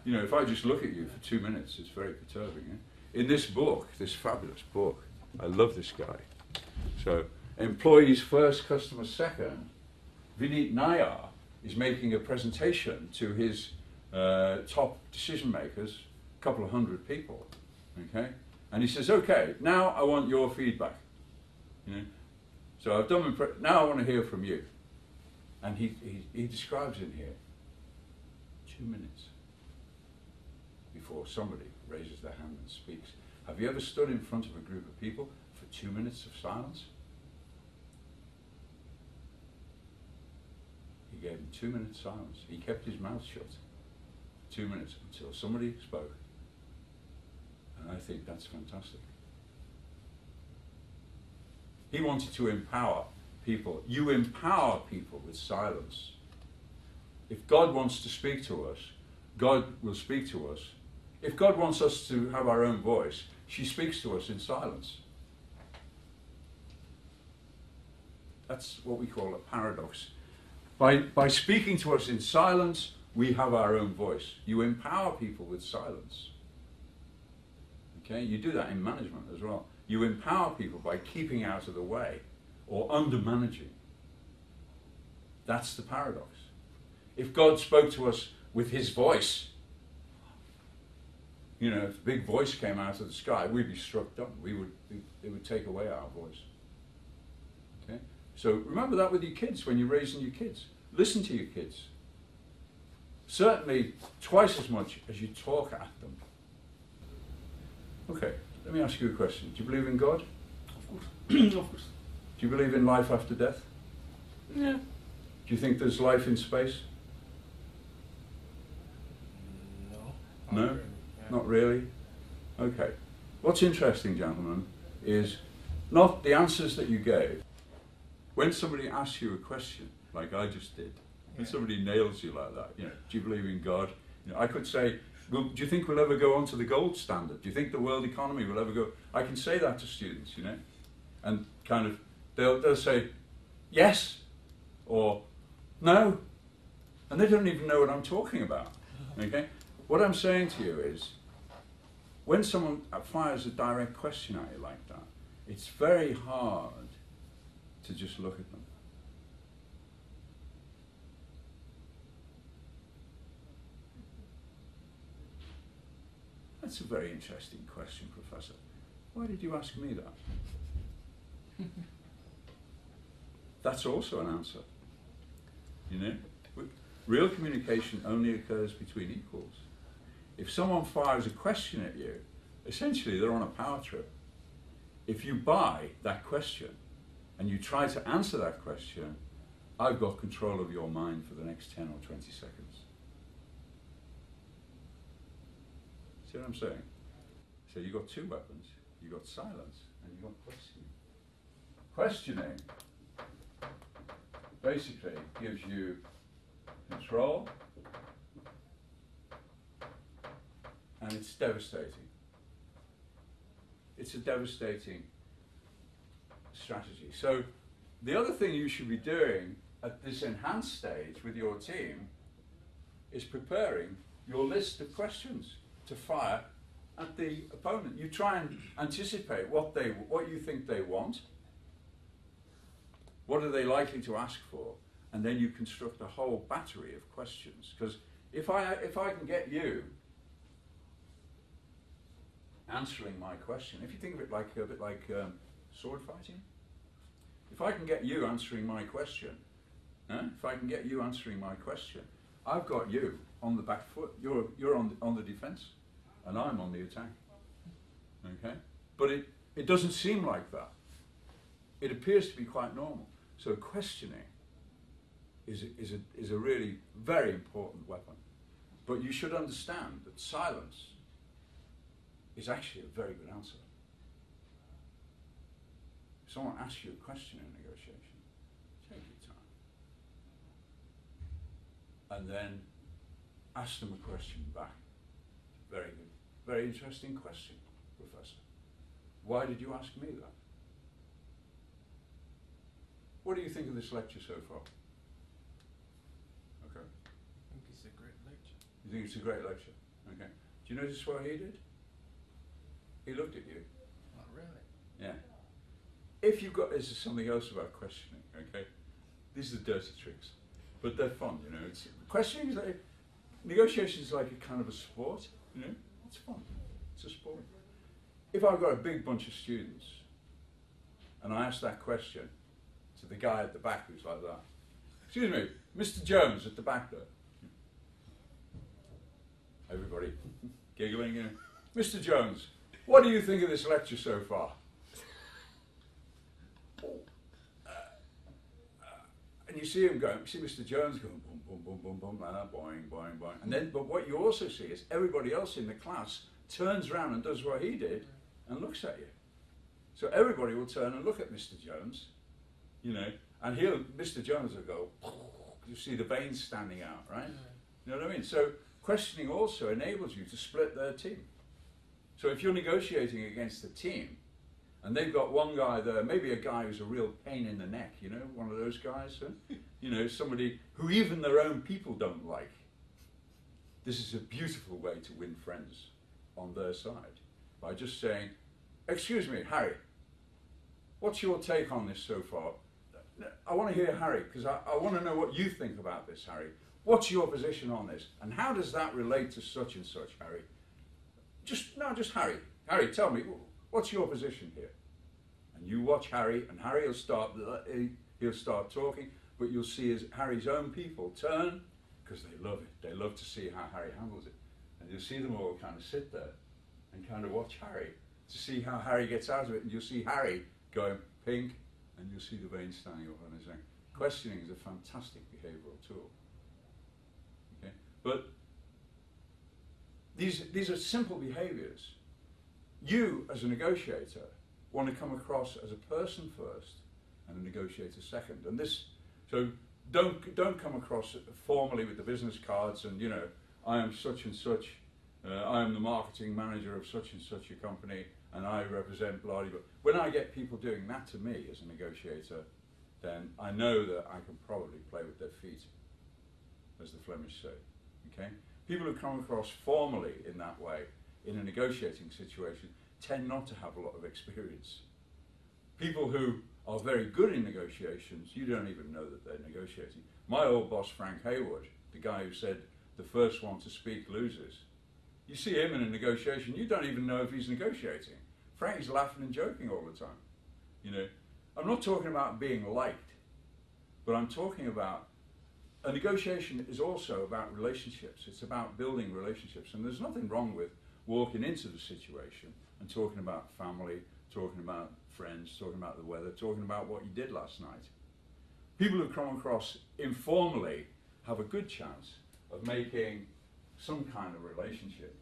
You know, if I just look at you for 2 minutes, it's very perturbing. Eh? In this book, this fabulous book, I love this guy. So, employees first, customers second. Vineet Nayar is making a presentation to his top decision makers, a couple of hundred people, okay? And he says, okay, now I want your feedback. You know? So I've done now I want to hear from you. And he describes in here 2 minutes before somebody raises their hand and speaks. Have you ever stood in front of a group of people for 2 minutes of silence? He gave them 2 minutes silence. He kept his mouth shut for 2 minutes until somebody spoke. And I think that's fantastic. He wanted to empower people. You empower people with silence. If God wants to speak to us, God will speak to us. If God wants us to have our own voice, she speaks to us in silence. That's what we call a paradox. By speaking to us in silence, we have our own voice. You empower people with silence. Okay, you do that in management as well. You empower people by keeping out of the way or under-managing. That's the paradox. If God spoke to us with his voice, you know, if a big voice came out of the sky, we'd be struck dumb. It would take away our voice. Okay? So remember that with your kids when you're raising your kids. Listen to your kids. Certainly twice as much as you talk at them. Okay, let me ask you a question. Do you believe in God? Of course. Of course. Do you believe in life after death? Yeah. Do you think there's life in space? No. No? Not really? Okay. What's interesting, gentlemen, is not the answers that you gave. When somebody asks you a question, like I just did, when somebody nails you like that, you know, do you believe in God? You know, I could say, well, do you think we'll ever go on to the gold standard? Do you think the world economy will ever go? I can say that to students, you know, and kind of, they'll say, yes, or no, and they don't even know what I'm talking about, okay? What I'm saying to you is, when someone fires a direct question at you like that, it's very hard to just look at them. That's a very interesting question, Professor. Why did you ask me that? That's also an answer. You know? Real communication only occurs between equals. If someone fires a question at you, essentially they're on a power trip. If you buy that question and you try to answer that question, I've got control of your mind for the next 10 or 20 seconds. See what I'm saying? So you've got two weapons. You've got silence and you've got questioning. Questioning basically gives you control, and it's devastating. It's a devastating strategy. So the other thing you should be doing at this enhanced stage with your team is preparing your list of questions to fire at the opponent. You try and anticipate what you think they want, what are they likely to ask for, and then you construct a whole battery of questions. Because if I can get you answering my question, if you think of it like a bit like sword fighting, if I can get you answering my question, if I can get you answering my question, I've got you on the back foot. You're on the defense, and I'm on the attack. Okay, but it doesn't seem like that. It appears to be quite normal. So questioning is a really very important weapon. But you should understand that silence is actually a very good answer. If someone asks you a question in negotiation, take your time. And then ask them a question back. Very good. Very interesting question, Professor. Why did you ask me that? what do you think of this lecture so far? Okay. I think it's a great lecture. You think it's a great lecture? Okay. Do you notice what he did? He looked at you. Not really. Yeah. If you've got, this is something else about questioning, okay? These are dirty tricks, but they're fun, you know. It's, questioning is like, negotiation is like a kind of a sport, you know? It's fun. It's a sport. If I've got a big bunch of students and I ask that question to the guy at the back who's like that, excuse me, Mr. Jones at the back there. Everybody giggling, you know. Mr. Jones, what do you think of this lecture so far? And you see him going, you see Mr. Jones going boom, boom, boom, boom, boom, like that, boing, boing, boing. And then, but what you also see is everybody else in the class turns around and does what he did and looks at you. So everybody will turn and look at Mr. Jones, you know, and Mr. Jones will go, you see the veins standing out, right? You know what I mean? So questioning also enables you to split their team. So if you're negotiating against a team, and they've got one guy there, maybe a guy who's a real pain in the neck, you know, one of those guys, you know, somebody who even their own people don't like. This is a beautiful way to win friends on their side, by just saying, excuse me, Harry, what's your take on this so far? I want to hear Harry, because I want to know what you think about this, Harry. What's your position on this? And how does that relate to such and such, Harry? Just Harry. Harry, tell me, what's your position here? And you watch Harry, and Harry will start talking, but you'll see Harry's own people turn, because they love it. They love to see how Harry handles it. And you'll see them all kind of sit there and kind of watch Harry to see how Harry gets out of it. And you'll see Harry going pink, and you'll see the veins standing up on his neck. Questioning is a fantastic behavioural tool. Okay? But these are simple behaviours. You, as a negotiator, want to come across as a person first and a negotiator second. And this, so don't come across formally with the business cards and, you know, I am such and such, I am the marketing manager of such and such a company, and I represent blah, blah, blah. When I get people doing that to me as a negotiator, then I know that I can probably play with their feet, as the Flemish say. Okay? People who come across formally in that way, in a negotiating situation, tend not to have a lot of experience. People who are very good in negotiations, you don't even know that they're negotiating. My old boss, Frank Haywood, the guy who said the first one to speak loses, you see him in a negotiation, you don't even know if he's negotiating. Frank's laughing and joking all the time. You know, I'm not talking about being liked, but I'm talking about a negotiation is also about relationships. It's about building relationships, and there's nothing wrong with walking into the situation and talking about family, talking about friends, talking about the weather, talking about what you did last night. People who come across informally have a good chance of making some kind of relationship.